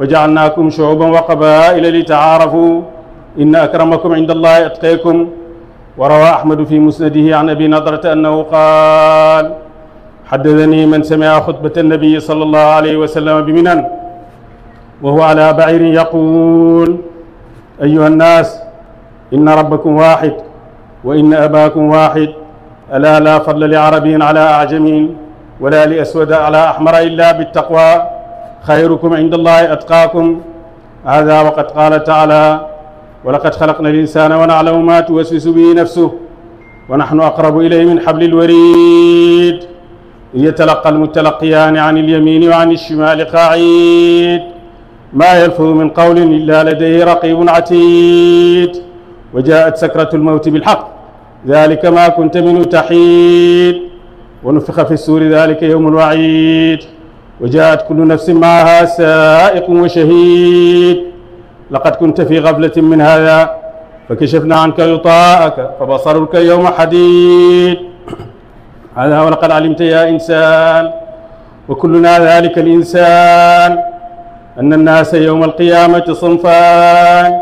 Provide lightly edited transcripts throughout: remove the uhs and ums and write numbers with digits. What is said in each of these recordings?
وجعلناكم شعوبا وقبائل لتعارفوا إن أكرمكم عند الله أتقيكم. وروى أحمد في مسنده عن أبي نضرة أنه قال حدثني من سمع خطبة النبي صلى الله عليه وسلم بمنى وهو على بعير يقول أيها الناس إن ربكم واحد وإن أباكم واحد ألا لا فضل لعربي على أعجمي ولا لأسود على أحمر إلا بالتقوى خيركم عند الله أتقاكم. هذا وقد قال تعالى ولقد خلقنا الإنسان ونعلم ما توسوس به نفسه ونحن أقرب إليه من حبل الوريد إذ يتلقى المتلقيان عن اليمين وعن الشمال قعيد ما يلفظ من قول إلا لديه رقيب عتيد وجاءت سكرة الموت بالحق ذلك ما كنت منه تحيد ونفخ في السور ذلك يوم الوعيد وجاءت كل نفس معها سائق وشهيد لقد كنت في غفلة من هذا فكشفنا عنك غطاءك فبصرك اليوم حديد. هذا ولقد علمت يا إنسان وكلنا ذلك الإنسان أن الناس يوم القيامة صنفان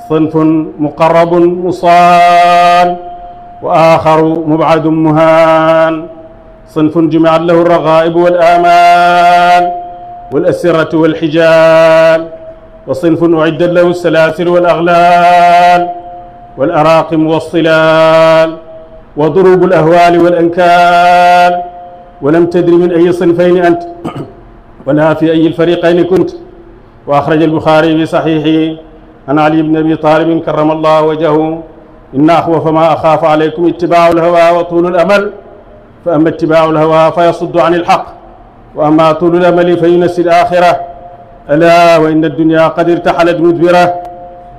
صنف مقرب مصان وآخر مبعد مهان صنف جمعت له الرغائب والآمال والأسرة والحجال وصنف أعدت له السلاسل والأغلال والأراقم والصلال وضروب الأهوال والأنكال ولم تدر من أي صنفين أنت ولا في أي الفريقين كنت. وأخرج البخاري بصحيحه عن علي بن أبي طالب كرم الله وجهه إن أخوف ما أخاف عليكم اتباع الهوى وطول الأمل فأما اتباع الهوى فيصد عن الحق وأما طول الأمل فينسي الآخرة ألا وإن الدنيا قد ارتحلت مدبرة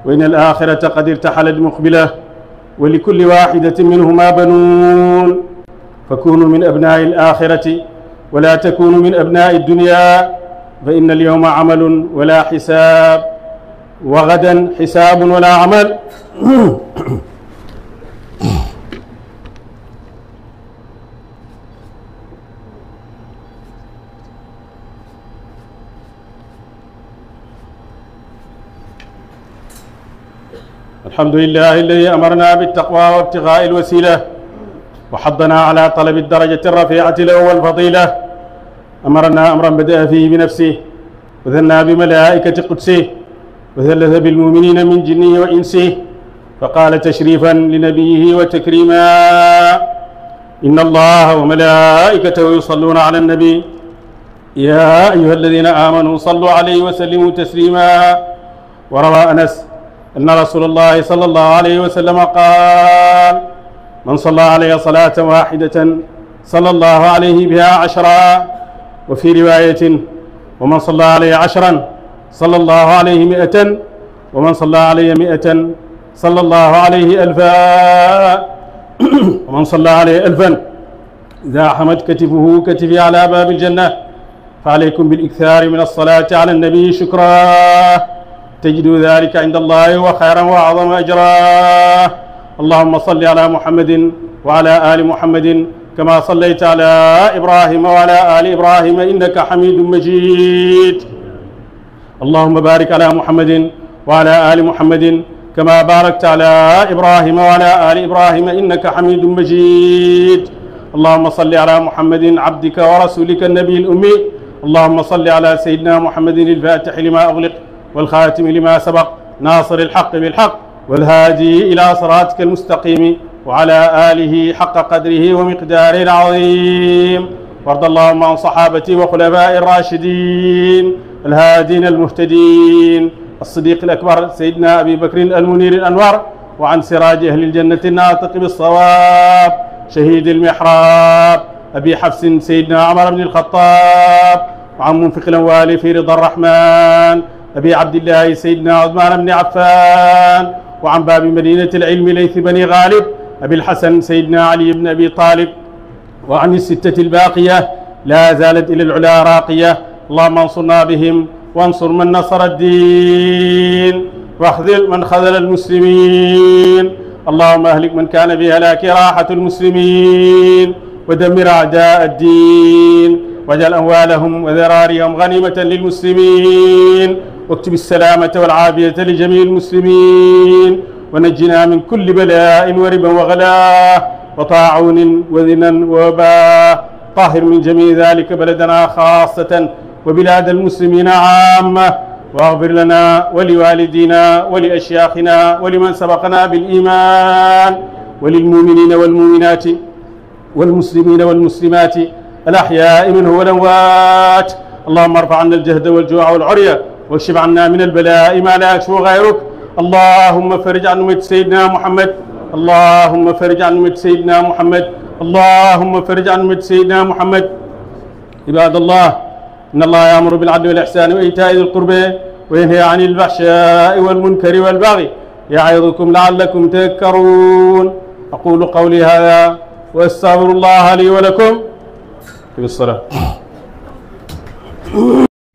وإن الآخرة قد ارتحلت مقبلة ولكل واحدة منهما بنون فكونوا من أبناء الآخرة ولا تكونوا من أبناء الدنيا فإن اليوم عمل ولا حساب وغدا حساب ولا عمل. الحمد لله الذي أمرنا بالتقوى وابتغاء الوسيلة وحضنا على طلب الدرجة الرفيعة الأول فضيلة. أمرنا أمرا بدأ فيه بنفسه وثنى بملائكة قدسه وثلث بالمؤمنين من جنه وإنسه فقال تشريفا لنبيه وتكريما إن الله وملائكته يصلون على النبي يا أيها الذين آمنوا صلوا عليه وسلموا تسليما. وروى أنس أن رسول الله صلى الله عليه وسلم قال من صلى عليه صلاة واحدة صلى الله عليه بها عشرا وفي رواية ومن صلى عليه عشرا صلى الله عليه 100 ومن صلى عليه 100 صلى الله عليه 1000 ومن صلى عليه 1000 إذا حمت كتفه كتفي على باب الجنة. فعليكم بالإكثار من الصلاة على النبي شكرا تجدوا ذلك عند الله وخيرا وأعظم أجرا. اللهم صل على محمد وعلى آل محمد كما صليت على إبراهيم وعلى آل إبراهيم إنك حميد مجيد. اللهم بارك على محمد وعلى آل محمد كما باركت على إبراهيم وعلى آل إبراهيم إنك حميد مجيد. اللهم صل على محمد عبدك ورسولك النبي الأمي. اللهم صل على سيدنا محمد الفاتح لما أغلق والخاتم لما سبق ناصر الحق بالحق والهادي إلى صراطك المستقيم وعلى آله حق قدره ومقداره العظيم. وارض اللهم عن صحابتي وخلفاء الراشدين الهادين المهتدين الصديق الأكبر سيدنا أبي بكر المنير الأنور وعن سراج أهل الجنة الناطق بالصواب شهيد المحراب أبي حفص سيدنا عمر بن الخطاب وعن منفق الأموال في رضا الرحمن أبي عبد الله سيدنا عثمان بن عفان وعن باب مدينة العلم ليث بني غالب أبي الحسن سيدنا علي بن أبي طالب وعن الستة الباقية لا زالت إلى العلا راقية. اللهم انصرنا بهم وانصر من نصر الدين واخذل من خذل المسلمين. اللهم اهلك من كان بهلاك راحة المسلمين ودمر أعداء الدين واجعل أموالهم وذراريهم غنيمة للمسلمين واكتب السلامة والعافية لجميع المسلمين ونجنا من كل بلاء وربا وغلاء وطاعون وذنا ووباء طاهر من جميع ذلك بلدنا خاصة وبلاد المسلمين عامة واغفر لنا ولوالدينا ولأشياخنا ولمن سبقنا بالإيمان وللمؤمنين والمؤمنات والمسلمين والمسلمات الأحياء منه والأموات اللهم ارفع عنا الجهد والجوع والعري واكشف عنا من البلاء ما لا يكشف غيرك اللهم فرج عن أمة سيدنا محمد اللهم فرج عن أمة سيدنا محمد اللهم فرج عن أمة سيدنا محمد عباد الله إن الله يأمر بالعدل والإحسان وإيتاء ذي القربى وينهى عن الفحشاء والمنكر والبغي يعظكم لعلكم تذكرون أقول قولي هذا وأستغفر الله لي ولكم في الصلاة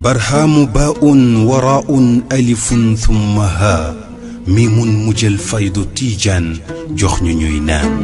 برهام باء وراء ألف ثم هاء ميم مجل فيض تيجان جخن نام